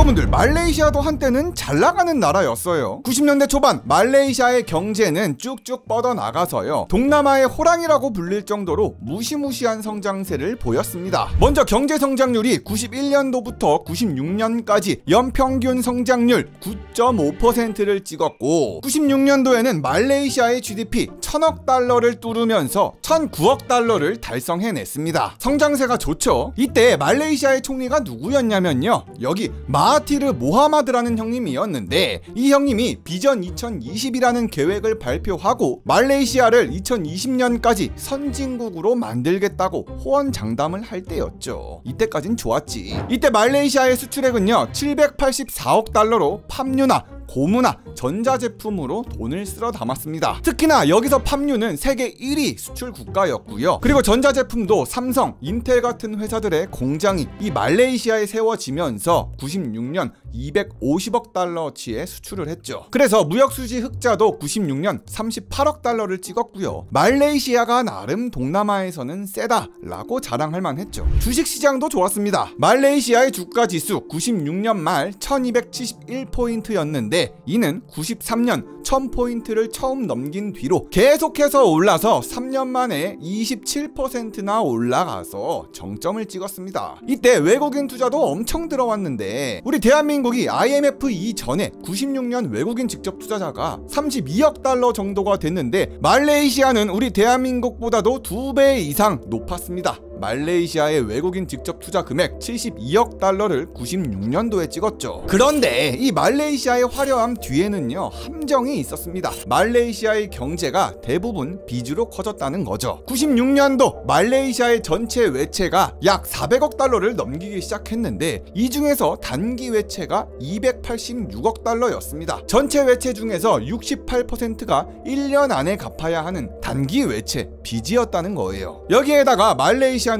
여러분들, 말레이시아도 한때는 잘 나가는 나라였어요. 90년대 초반 말레이시아의 경제는 쭉쭉 뻗어나가서요, 동남아의 호랑이라고 불릴 정도로 무시무시한 성장세를 보였습니다. 먼저 경제 성장률이 91년도부터 96년까지 연평균 성장률 9.5%를 찍었고, 96년도에는 말레이시아의 GDP 1000억 달러를 뚫으면서 1009억 달러를 달성해냈습니다. 성장세가 좋죠. 이때 말레이시아의 총리가 누구였냐면요, 여기 마하티르 모하마드라는 형님이었는데, 이 형님이 비전 2020이라는 계획을 발표하고 말레이시아를 2020년까지 선진국으로 만들겠다고 호언장담을 할 때였죠. 이때까진 좋았지. 이때 말레이시아의 수출액은요 784억 달러로 팜유나 고무나 전자제품으로 돈을 쓸어 담았습니다. 특히나 여기서 팜유는 세계 1위 수출 국가였고요. 그리고 전자제품도 삼성, 인텔 같은 회사들의 공장이 이 말레이시아에 세워지면서 96년 250억 달러치의 수출을 했죠. 그래서 무역수지 흑자도 96년 38억 달러를 찍었고요. 말레이시아가 나름 동남아에서는 세다라고 자랑할 만했죠. 주식시장도 좋았습니다. 말레이시아의 주가지수 96년 말 1271포인트였는데 이는 93년 1000포인트를 처음 넘긴 뒤로 계속해서 올라서 3년 만에 27%나 올라가서 정점을 찍었습니다. 이때 외국인 투자도 엄청 들어왔는데, 우리 대한민국이 IMF 이전에 96년 외국인 직접 투자자가 32억 달러 정도가 됐는데, 말레이시아는 우리 대한민국보다도 2배 이상 높았습니다. 말레이시아의 외국인 직접 투자 금액 72억 달러를 96년도에 찍었죠. 그런데 이 말레이시아의 화려함 뒤에는요 함정이 있었습니다. 말레이시아의 경제가 대부분 빚으로 커졌다는 거죠. 96년도 말레이시아의 전체 외채가 약 400억 달러를 넘기기 시작했는데, 이 중에서 단기 외채가 286억 달러였습니다. 전체 외채 중에서 68%가 1년 안에 갚아야 하는 단기 외채 빚이었다는 거예요. 여기에다가 말레이시아는요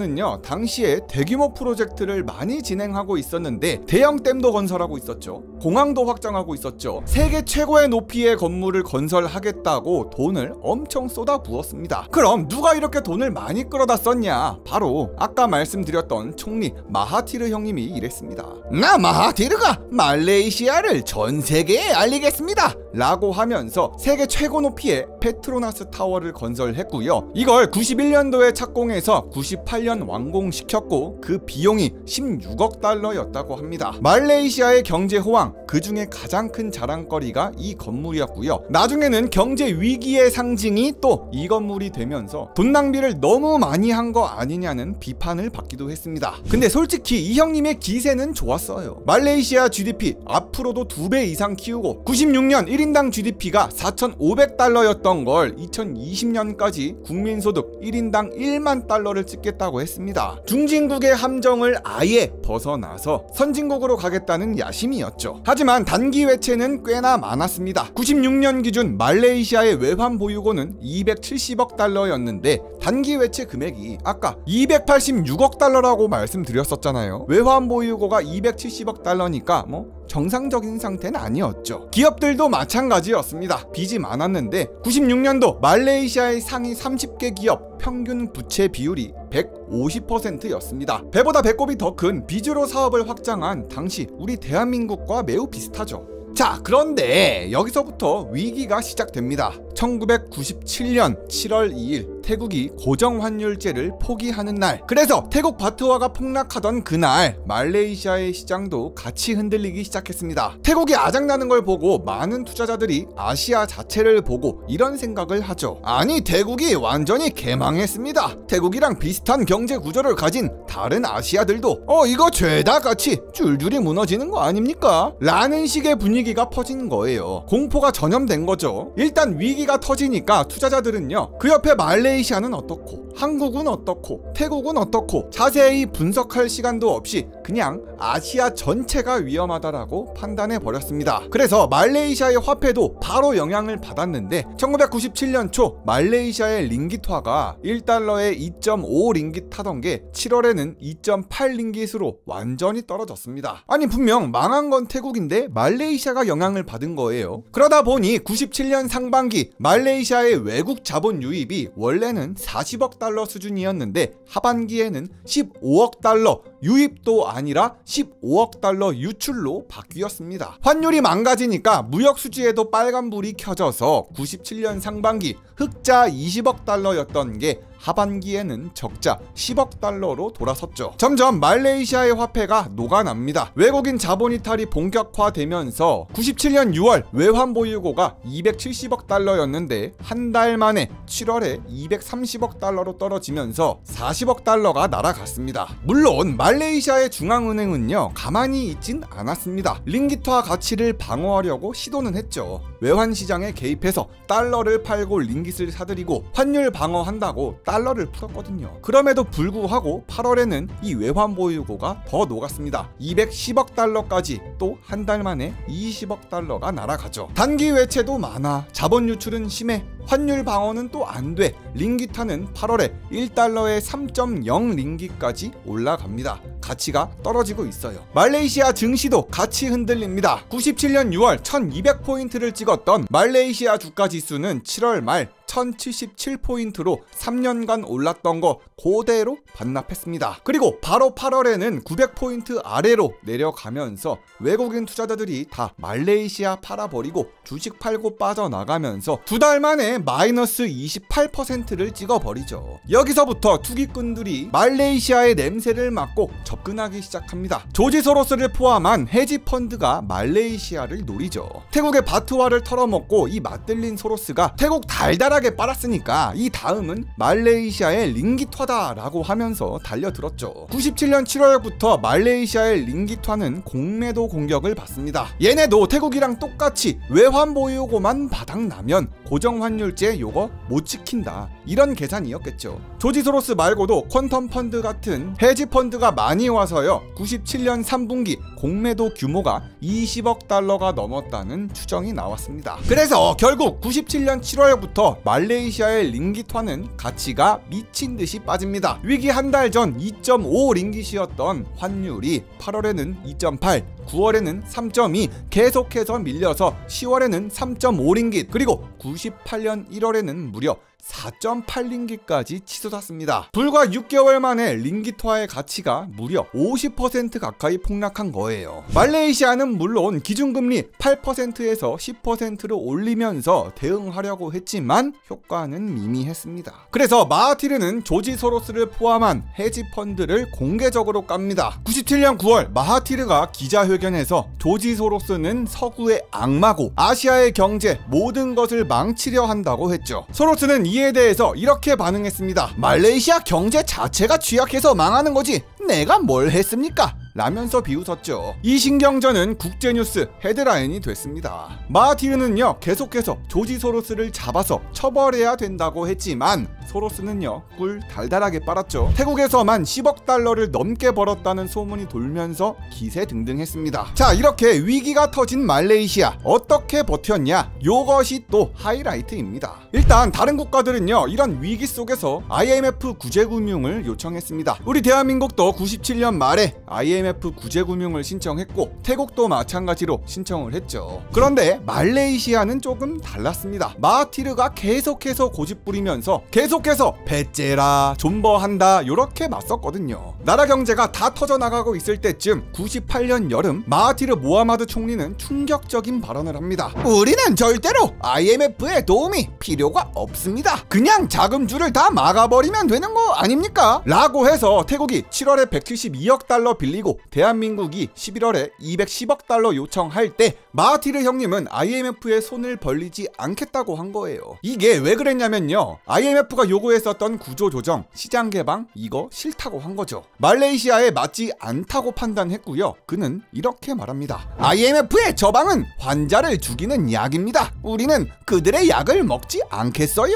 당시에 대규모 프로젝트를 많이 진행하고 있었는데, 대형 댐도 건설하고 있었죠. 공항도 확장하고 있었죠. 세계 최고의 높이의 건물을 건설하겠다고 돈을 엄청 쏟아부었습니다. 그럼 누가 이렇게 돈을 많이 끌어다 썼냐? 바로 아까 말씀드렸던 총리 마하티르 형님이 이랬습니다. 나 마하티르가 말레이시아를 전 세계에 알리겠습니다 라고 하면서 세계 최고 높이의 페트로나스 타워를 건설했고요. 이걸 91년도에 착공해서 98년 완공시켰고, 그 비용이 16억 달러였다고 합니다. 말레이시아의 경제 호황, 그 중에 가장 큰 자랑거리가 이 건물이었고요. 나중에는 경제 위기의 상징이 또 이 건물이 되면서 돈 낭비를 너무 많이 한 거 아니냐는 비판을 받기도 했습니다. 근데 솔직히 이 형님의 기세는 좋았어요. 말레이시아 GDP 앞으로도 2배 이상 키우고, 96년 1인당 GDP가 4,500달러였던 걸 2020년까지 국민소득 1인당 1만 달러를 찍겠다고 했습니다. 중진국의 함정을 아예 벗어나서 선진국으로 가겠다는 야심이었죠. 하지만 단기 외채는 꽤나 많았습니다. 96년 기준 말레이시아의 외환 보유고는 270억 달러였는데, 단기 외채 금액이 아까 286억 달러라고 말씀드렸었잖아요. 외환 보유고가 270억 달러니까 정상적인 상태는 아니었죠. 기업들도 마찬가지였습니다. 빚이 많았는데 96년도 말레이시아의 상위 30개 기업 평균 부채 비율이 150%였습니다. 배보다 배꼽이 더 큰 빚으로 사업을 확장한 당시 우리 대한민국과 매우 비슷하죠. 자, 그런데 여기서부터 위기가 시작됩니다. 1997년 7월 2일 태국이 고정환율제를 포기하는 날. 그래서 태국 바트화가 폭락하던 그날 말레이시아의 시장도 같이 흔들리기 시작했습니다. 태국이 아작나는 걸 보고 많은 투자자들이 아시아 자체를 보고 이런 생각을 하죠. 아니, 태국이 완전히 개망했습니다. 태국이랑 비슷한 경제 구조를 가진 다른 아시아들도 이거 죄다 같이 줄줄이 무너지는 거 아닙니까? 라는 식의 분위기가 퍼진 거예요. 공포가 전염된 거죠. 일단 위기가 터지니까 투자자들은요, 그 옆에 말레이시아는 어떻고, 한국은 어떻고, 태국은 어떻고 자세히 분석할 시간도 없이 그냥 아시아 전체가 위험하다라고 판단해 버렸습니다. 그래서 말레이시아의 화폐도 바로 영향을 받았는데, 1997년 초 말레이시아의 링깃화가 1달러에 2.5 링깃 하던 게 7월에는 2.8 링깃으로 완전히 떨어졌습니다. 아니, 분명 망한 건 태국인데 말레이시아가 영향을 받은 거예요. 그러다 보니 97년 상반기 말레이시아의 외국 자본 유입이 원래 원래는 40억 달러 수준이었는데 하반기에는 15억 달러 유입도 아니라 15억 달러 유출로 바뀌었습니다. 환율이 망가지니까 무역 수지에도 빨간불이 켜져서 97년 상반기 흑자 20억 달러였던 게 하반기에는 적자 10억 달러로 돌아섰죠. 점점 말레이시아의 화폐가 녹아납니다. 외국인 자본 이탈이 본격화되면서 97년 6월 외환 보유고가 270억 달러였는데 한 달 만에 7월에 230억 달러로 떨어지면서 40억 달러가 날아갔습니다. 물론 말레이시아의 중앙은행은요 가만히 있진 않았습니다. 링깃화 가치를 방어하려고 시도는 했죠. 외환 시장에 개입해서 달러를 팔고 링깃을 사들이고 환율 방어한다고 달러를 풀었거든요. 그럼에도 불구하고 8월에는 이 외환 보유고가 더 녹았습니다. 210억 달러까지 또 한 달 만에 20억 달러가 날아가죠. 단기 외채도 많아. 자본 유출은 심해. 환율 방어는 또 안 돼. 링깃화는 8월에 1달러에 3.0 링깃까지 올라갑니다. 가치가 떨어지고 있어요. 말레이시아 증시도 같이 흔들립니다. 97년 6월 1200포인트를 찍었던 말레이시아 주가 지수는 7월 말 1077포인트로 3년간 올랐던 거 그대로 반납했습니다. 그리고 바로 8월에는 900포인트 아래로 내려가면서 외국인 투자자들이 다 말레이시아 팔아버리고 주식 팔고 빠져나가면서 두 달 만에 마이너스 28%를 찍어버리죠. 여기서부터 투기꾼들이 말레이시아의 냄새를 맡고 접근하기 시작합니다. 조지 소로스를 포함한 헤지펀드가 말레이시아를 노리죠. 태국의 바트화를 털어먹고 이 맛들린 소로스가 태국 달달하게 빨았으니까 이 다음은 말레이시아의 링깃화다 라고 하면서 달려들었죠. 97년 7월부터 말레이시아의 링깃화는 공매도 공격을 받습니다. 얘네도 태국이랑 똑같이 외환 보유고만 바닥나면 고정환율제 요거 못 지킨다, 이런 계산이었겠죠. 조지 소로스 말고도 퀀텀 펀드 같은 헤지 펀드가 많이 와서요 97년 3분기 공매도 규모가 20억 달러가 넘었다는 추정이 나왔습니다. 그래서 결국 97년 7월부터 말레이시아의 링깃화는 가치가 미친듯이 빠집니다. 위기 한 달 전 2.5 링깃이었던 환율이 8월에는 2.8, 9월에는 3.2 계속해서 밀려서 10월에는 3.5 링깃, 그리고 98년 1월에는 무려 4.8링깃까지 치솟았습니다. 불과 6개월 만에 링깃화의 가치가 무려 50% 가까이 폭락한 거예요. 말레이시아는 물론 기준금리 8%에서 10%로 올리면서 대응하려고 했지만 효과는 미미했습니다. 그래서 마하티르는 조지 소로스를 포함한 헤지펀드를 공개적으로 깝니다. 97년 9월 마하티르가 기자회견에서 조지 소로스는 서구의 악마고 아시아의 경제 모든 것을 망치려 한다고 했죠. 소로스는 이에 대해서 이렇게 반응했습니다. 말레이시아 경제 자체가 취약해서 망하는 거지 내가 뭘 했습니까? 라면서 비웃었죠. 이 신경전은 국제뉴스 헤드라인이 됐습니다. 마하티르는요 계속해서 조지 소로스를 잡아서 처벌해야 된다고 했지만 소로스는요 꿀 달달하게 빨았죠. 태국에서만 10억 달러를 넘게 벌었다는 소문이 돌면서 기세등등했습니다. 자, 이렇게 위기가 터진 말레이시아 어떻게 버텼냐, 요것이 또 하이라이트입니다. 일단 다른 국가들은요 이런 위기 속에서 IMF 구제금융을 요청했습니다. 우리 대한민국도 97년 말에 IMF 구제금융을 신청했고 태국도 마찬가지로 신청을 했죠. 그런데 말레이시아는 조금 달랐습니다. 마하티르가 계속해서 고집부리면서 계속해서 배째라 존버한다 요렇게 맞섰거든요. 나라 경제가 다 터져나가고 있을 때쯤 98년 여름 마하티르 모하마드 총리는 충격적인 발언을 합니다. 우리는 절대로 IMF의 도움이 필요가 없습니다. 그냥 자금줄을 다 막아버리면 되는 거 아닙니까? 라고 해서 태국이 7월에 172억 달러 빌리고 대한민국이 11월에 210억 달러 요청할 때 마하티르 형님은 IMF의 손을 벌리지 않겠다고 한 거예요. 이게 왜 그랬냐면요, IMF가 요구했었던 구조조정, 시장개방 이거 싫다고 한 거죠. 말레이시아에 맞지 않다고 판단했고요. 그는 이렇게 말합니다. IMF의 저방은 환자를 죽이는 약입니다. 우리는 그들의 약을 먹지 않겠어요.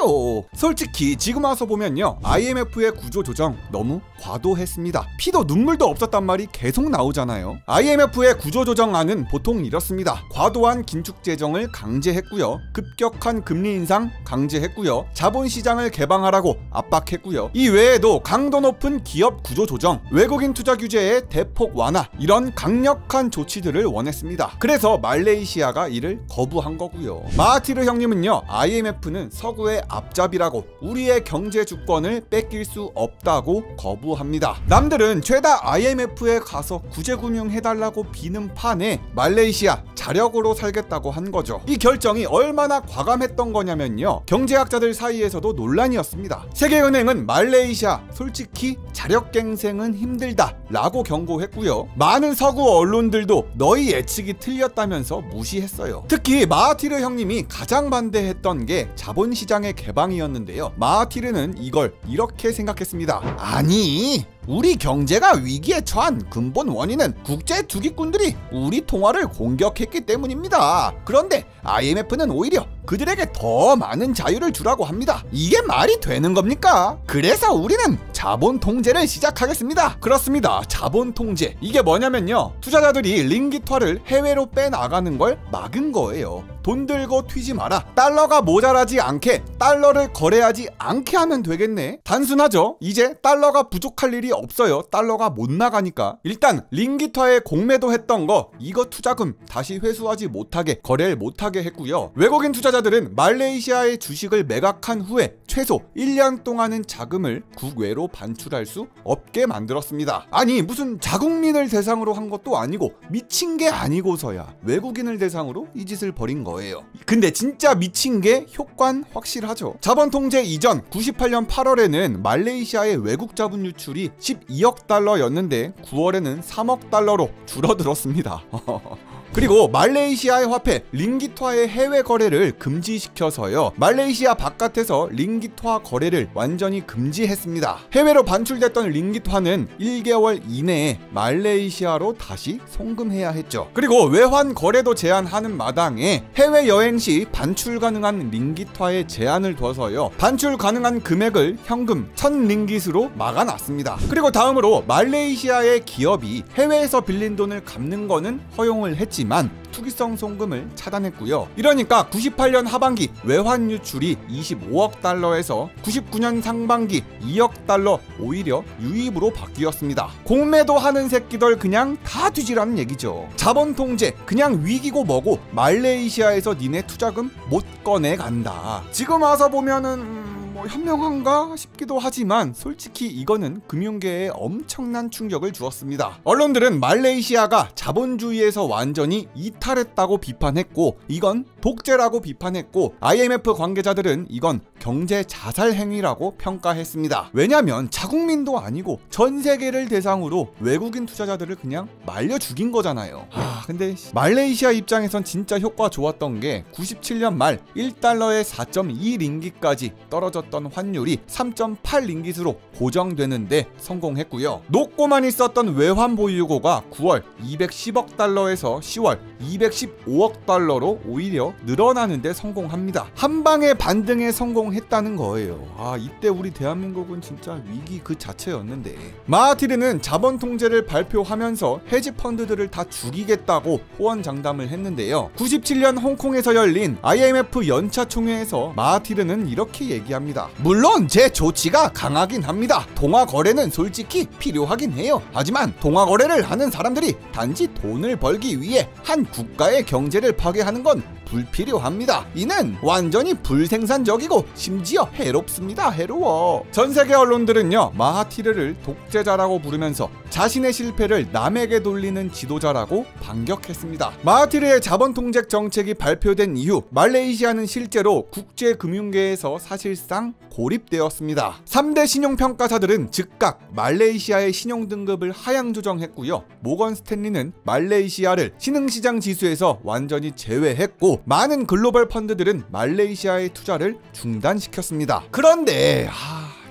솔직히 지금 와서 보면요 IMF의 구조조정 너무 과도했습니다. 피도 눈물도 없었단 말이 계속 나오잖아요. IMF의 구조조정안은 보통 이렇습니다. 과도한 긴축재정을 강제했고요. 급격한 금리 인상 강제했고요. 자본시장을 개방하라고 압박했고요. 이 외에도 강도 높은 기업 구조조정, 외국인 투자 규제의 대폭 완화, 이런 강력한 조치들을 원했습니다. 그래서 말레이시아가 이를 거부한 거고요. 마하티르 형님은요, IMF는 서구의 앞잡이라고 우리의 경제 주권을 뺏길 수 없다고 거부합니다. 남들은 죄다 IMF에 가서 구제금융해달라고 비는 판에 말레이시아 자력으로 살겠다고 한 거죠. 이 결정이 얼마나 과감했던 거냐면요, 경제학자들 사이에서도 논란이었습니다. 세계은행은 말레이시아 솔직히 자력갱생은 힘들다 라고 경고했고요. 많은 서구 언론들도 너희 예측이 틀렸다면서 무시했어요. 특히 마하티르 형님이 가장 반대했던 게 자본시장의 개방이었는데요. 마하티르는 이걸 이렇게 생각했습니다. 아니, 우리 경제가 위기에 처한 근본 원인은 국제 투기꾼들이 우리 통화를 공격했기 때문입니다. 그런데 IMF는 오히려 그들에게 더 많은 자유를 주라고 합니다. 이게 말이 되는 겁니까? 그래서 우리는 자본 통제를 시작하겠습니다. 그렇습니다. 자본 통제. 이게 뭐냐면요, 투자자들이 링깃화를 해외로 빼나가는 걸 막은 거예요. 돈 들고 튀지 마라. 달러가 모자라지 않게 달러를 거래하지 않게 하면 되겠네. 단순하죠. 이제 달러가 부족할 일이 없어요. 달러가 못 나가니까. 일단 링깃화에 공매도 했던 거, 이거 투자금 다시 회수하지 못하게, 거래를 못하게 했고요. 외국인 투자자들은 말레이시아의 주식을 매각한 후에 최소 1년 동안은 자금을 국외로 반출할 수 없게 만들었습니다. 아니, 무슨 자국민을 대상으로 한 것도 아니고 미친 게 아니고서야 외국인을 대상으로 이 짓을 벌인 거예요. 근데 진짜 미친 게 효과는 확실하죠. 자본 통제 이전 98년 8월에는 말레이시아의 외국 자본 유출이 12억 달러였는데 9월에는 3억 달러로 줄어들었습니다. 그리고 말레이시아의 화폐 링깃화의 해외 거래를 금지시켜서요, 말레이시아 바깥에서 링깃화 거래를 완전히 금지했습니다. 해외로 반출됐던 링깃화는 1개월 이내에 말레이시아로 다시 송금해야 했죠. 그리고 외환 거래도 제한하는 마당에 해외 여행 시 반출 가능한 링깃화에 제한을 둬서요, 반출 가능한 금액을 현금 1000링깃으로 막아놨습니다. 그리고 다음으로 말레이시아의 기업이 해외에서 빌린 돈을 갚는 거는 허용을 했지만 투기성 송금을 차단했고요. 이러니까 98년 하반기 외환 유출이 25억 달러에서 99년 상반기 2억 달러 오히려 유입으로 바뀌었습니다. 공매도 하는 새끼들 그냥 다 뒤지라는 얘기죠. 자본 통제 그냥 위기고 뭐고 말레이시아에서 니네 투자금 못 꺼내 간다. 지금 와서 보면은 현명한가 싶기도 하지만 솔직히 이거는 금융계에 엄청난 충격을 주었습니다. 언론들은 말레이시아가 자본주의에서 완전히 이탈했다고 비판했고 이건 독재라고 비판했고, IMF 관계자들은 이건 경제 자살 행위라고 평가했습니다. 왜냐면 자국민도 아니고 전 세계를 대상으로 외국인 투자자들을 그냥 말려 죽인 거잖아요. 근데 말레이시아 입장에선 진짜 효과 좋았던 게 97년 말 1달러에 4.2링깃까지 떨어졌던 환율이 3.8링깃으로 고정되는데 성공했고요. 녹고만 있었던 외환 보유고가 9월 210억 달러에서 10월 215억 달러로 오히려 늘어나는데 성공합니다. 한 방에 반등에 성공했다는 거예요. 이때 우리 대한민국은 진짜 위기 그 자체였는데. 마하티르는 자본 통제를 발표하면서 헤지 펀드들을 다 죽이겠다고 호언장담을 했는데요. 97년 홍콩에서 열린 IMF 연차 총회에서 마하티르는 이렇게 얘기합니다. 물론 제 조치가 강하긴 합니다. 통화 거래는 솔직히 필요하긴 해요. 하지만 통화 거래를 하는 사람들이 단지 돈을 벌기 위해 한 국가의 경제를 파괴하는 건 불필요합니다. 이는 완전히 불생산적이고 심지어 해롭습니다. 해로워. 전 세계 언론들은요, 마하티르를 독재자라고 부르면서 자신의 실패를 남에게 돌리는 지도자라고 반격했습니다. 마하티르의 자본통제 정책이 발표된 이후 말레이시아는 실제로 국제금융계에서 사실상 고립되었습니다. 3대 신용평가사들은 즉각 말레이시아의 신용등급을 하향 조정했고요. 모건 스탠리는 말레이시아를 신흥시장 지수에서 완전히 제외했고, 많은 글로벌 펀드들은 말레이시아의 투자를 중단시켰습니다. 그런데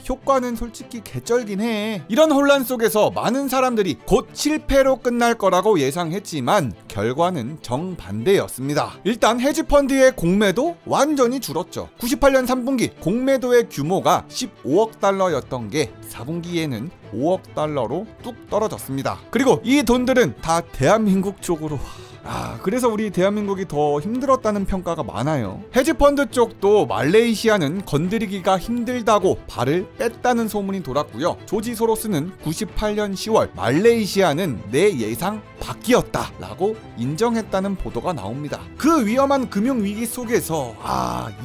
효과는 솔직히 개쩔긴 해. 이런 혼란 속에서 많은 사람들이 곧 실패로 끝날 거라고 예상했지만 결과는 정반대였습니다. 일단 헤지펀드의 공매도 완전히 줄었죠. 98년 3분기 공매도의 규모가 15억 달러였던 게 4분기에는 5억 달러로 뚝 떨어졌습니다. 그리고 이 돈들은 다 대한민국 쪽으로 그래서 우리 대한민국이 더 힘들었다는 평가가 많아요. 헤지펀드 쪽도 말레이시아는 건드리기가 힘들다고 발을 뺐다는 소문이 돌았고요. 조지 소로스는 98년 10월 말레이시아는 내 예상 밖이었다 라고 인정했다는 보도가 나옵니다. 그 위험한 금융위기 속에서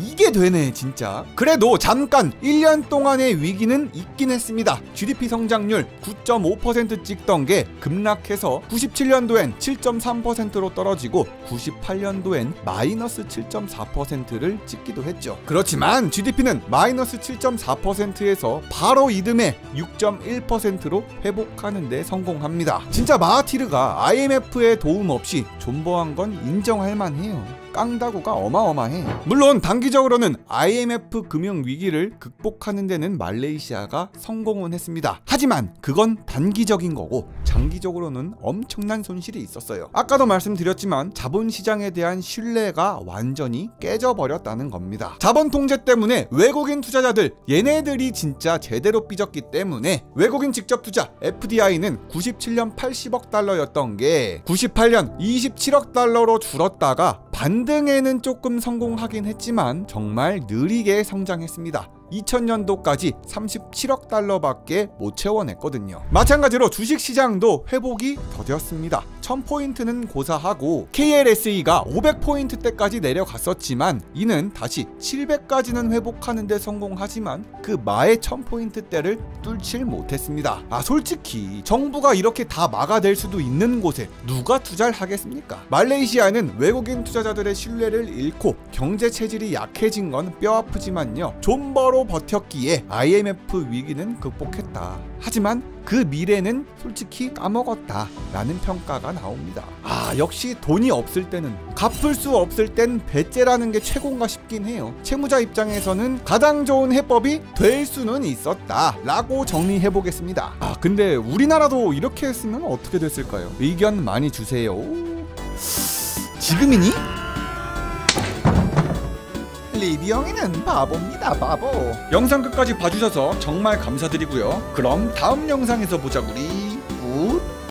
이게 되네 진짜. 그래도 잠깐 1년 동안의 위기는 있긴 했습니다. GDP 성장률 9.5% 찍던 게 급락해서 97년도엔 7.3%로 떨어지고 98년도엔 마이너스 7.4%를 찍기도 했죠. 그렇지만 GDP는 마이너스 7.4%에서 바로 이듬해 6.1%로 회복하는 데 성공합니다. 진짜 마하티르가 IMF의 도움 없이 존버한 건 인정할 만해요. 깡다구가 어마어마해. 물론 단기적으로는 IMF 금융위기를 극복하는 데는 말레이시아가 성공은 했습니다. 하지만 그건 단기적인 거고 장기적으로는 엄청난 손실이 있었어요. 아까도 말씀드렸지만 자본시장에 대한 신뢰가 완전히 깨져버렸다는 겁니다. 자본 통제 때문에 외국인 투자자들 얘네들이 진짜 제대로 삐졌기 때문에 외국인 직접 투자 FDI는 97년 80억 달러였던 게 98년 27억 달러로 줄었다가 반등에는 조금 성공하긴 했지만 정말 느리게 성장했습니다. 2000년도까지 37억 달러밖에 못 채워냈거든요. 마찬가지로 주식시장도 회복이 더뎠습니다. 1000포인트는 고사하고 KLSE가 500포인트대까지 내려갔었지만 이는 다시 700까지는 회복하는 데 성공하지만 그 마의 1000포인트대를 뚫질 못했습니다. 솔직히 정부가 이렇게 다 막아낼 수도 있는 곳에 누가 투자를 하겠습니까? 말레이시아는 외국인 투자자들의 신뢰를 잃고 경제 체질이 약해진 건 뼈아프지만요. 존버로 버텼기에 IMF 위기는 극복했다. 하지만 그 미래는 솔직히 까먹었다 라는 평가가 나옵니다. 역시 돈이 없을 때는 갚을 수 없을 땐 배째라는 게 최고인가 싶긴 해요. 채무자 입장에서는 가장 좋은 해법이 될 수는 있었다 라고 정리해 보겠습니다. 근데 우리나라도 이렇게 했으면 어떻게 됐을까요? 의견 많이 주세요. 지금이니? 리뷰영이는 바보입니다, 바보. 영상 끝까지 봐주셔서 정말 감사드리고요. 그럼 다음 영상에서 보자구리.